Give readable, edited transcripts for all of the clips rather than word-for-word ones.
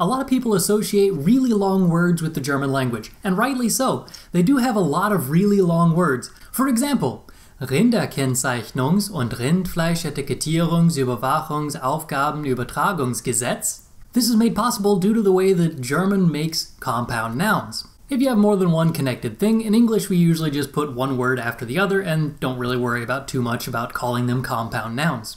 A lot of people associate really long words with the German language, and rightly so. They do have a lot of really long words. For example, Rinderkennzeichnungs- und Rindfleischetikettierungsüberwachungsaufgabenübertragungsgesetz. This is made possible due to the way that German makes compound nouns. If you have more than one connected thing, in English we usually just put one word after the other and don't really worry too much about calling them compound nouns.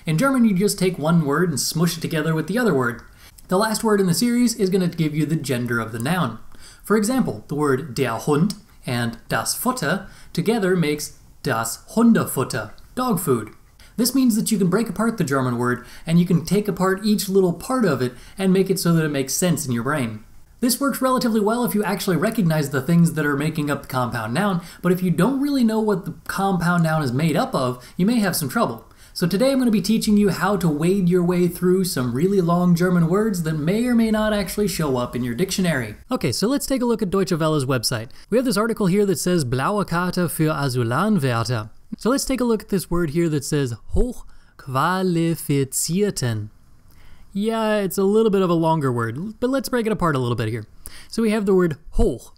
In German, you just take one word and smush it together with the other word. The last word in the series is going to give you the gender of the noun. For example, the word der Hund and das Futter together makes das Hundefutter, dog food. This means that you can break apart the German word and you can take apart each little part of it and make it so that it makes sense in your brain. This works relatively well if you actually recognize the things that are making up the compound noun, but if you don't really know what the compound noun is made up of, you may have some trouble. So today I'm going to be teaching you how to wade your way through some really long German words that may or may not actually show up in your dictionary. Okay, so let's take a look at Deutsche Welle's website. We have this article here that says Blaue Karte für Asylanwärter. So let's take a look at this word here that says Hochqualifizierten. Yeah, it's a little bit of a longer word, but let's break it apart a little bit here. So we have the word hoch,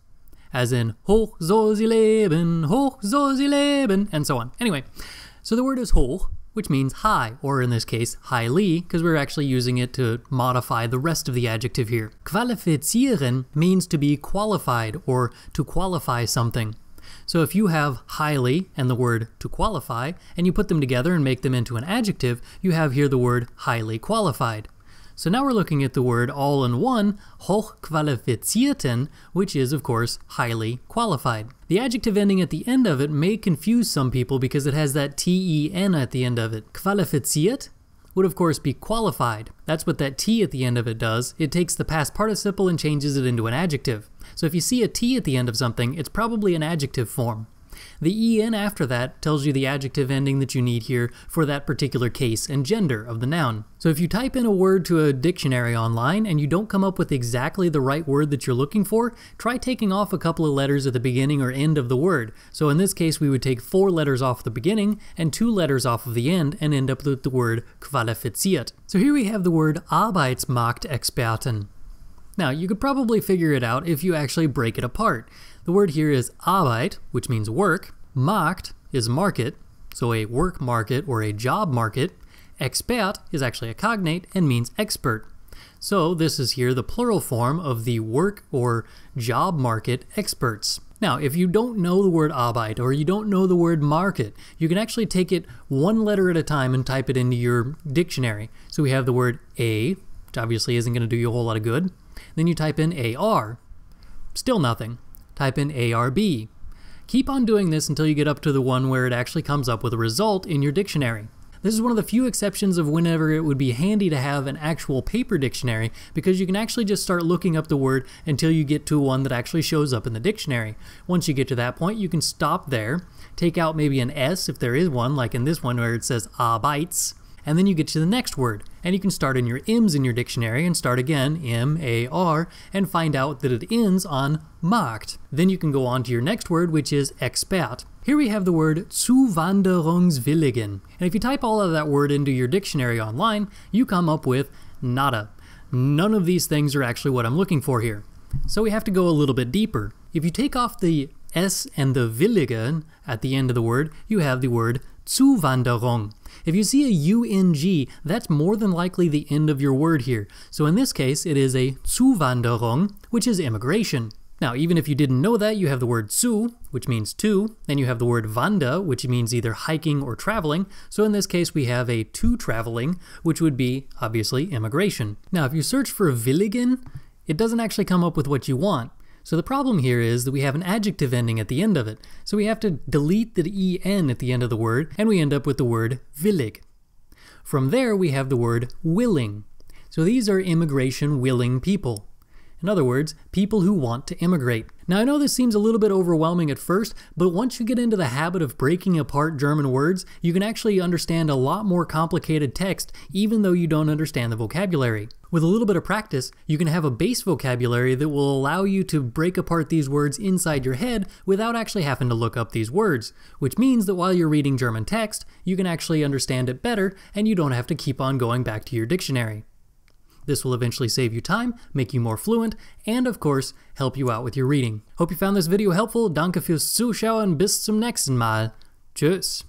as in hoch soll sie leben, and so on. Anyway, so the word is hoch, which means high, or in this case, highly, because we're actually using it to modify the rest of the adjective here. Qualifizieren means to be qualified, or to qualify something. So if you have highly and the word to qualify, and you put them together and make them into an adjective, you have here the word highly qualified. So now we're looking at the word all in one, hochqualifizierten, which is, of course, highly qualified. The adjective ending at the end of it may confuse some people because it has that T-E-N at the end of it. Qualifiziert would, of course, be qualified. That's what that T at the end of it does. It takes the past participle and changes it into an adjective. So if you see a T at the end of something, it's probably an adjective form. The en after that tells you the adjective ending that you need here for that particular case and gender of the noun. So if you type in a word to a dictionary online and you don't come up with exactly the right word that you're looking for, try taking off a couple of letters at the beginning or end of the word. So in this case we would take 4 letters off the beginning and 2 letters off of the end and end up with the word qualifiziert. So here we have the word Arbeitsmarktexperten. Now, you could probably figure it out if you actually break it apart. The word here is Arbeit, which means work. Markt is market, so a work market or a job market. Expert is actually a cognate and means expert. So this is here the plural form of the work or job market experts. Now, if you don't know the word Arbeit or you don't know the word market, you can actually take it one letter at a time and type it into your dictionary. So we have the word A, which obviously isn't going to do you a whole lot of good. Then you type in AR, still nothing. Type in ARB. Keep on doing this until you get up to the one where it actually comes up with a result in your dictionary. This is one of the few exceptions of whenever it would be handy to have an actual paper dictionary because you can actually just start looking up the word until you get to one that actually shows up in the dictionary. Once you get to that point, you can stop there, take out maybe an S if there is one, like in this one where it says Arbeits, and then you get to the next word, and you can start in your M's in your dictionary and start again, M-A-R, and find out that it ends on Markt. Then you can go on to your next word, which is Expert. Here we have the word Zuwanderungswilligen, and if you type all of that word into your dictionary online, you come up with nada. None of these things are actually what I'm looking for here. So we have to go a little bit deeper. If you take off the S and the Willigen at the end of the word, you have the word Zuwanderung. If you see a UNG, that's more than likely the end of your word here. So in this case, it is a Zuwanderung, which is immigration. Now, even if you didn't know that, you have the word zu, which means to, then you have the word wander, which means either hiking or traveling. So in this case, we have a to traveling, which would be, obviously, immigration. Now, if you search for willigen, it doesn't actually come up with what you want. So the problem here is that we have an adjective ending at the end of it. So we have to delete the en at the end of the word, and we end up with the word willig. From there, we have the word willing. So these are immigration willing people. In other words, people who want to immigrate. Now I know this seems a little bit overwhelming at first, but once you get into the habit of breaking apart German words, you can actually understand a lot more complicated text even though you don't understand the vocabulary. With a little bit of practice, you can have a base vocabulary that will allow you to break apart these words inside your head without actually having to look up these words, which means that while you're reading German text, you can actually understand it better and you don't have to keep on going back to your dictionary. This will eventually save you time, make you more fluent, and of course, help you out with your reading. Hope you found this video helpful. Danke fürs Zuschauen. Bis zum nächsten Mal. Tschüss.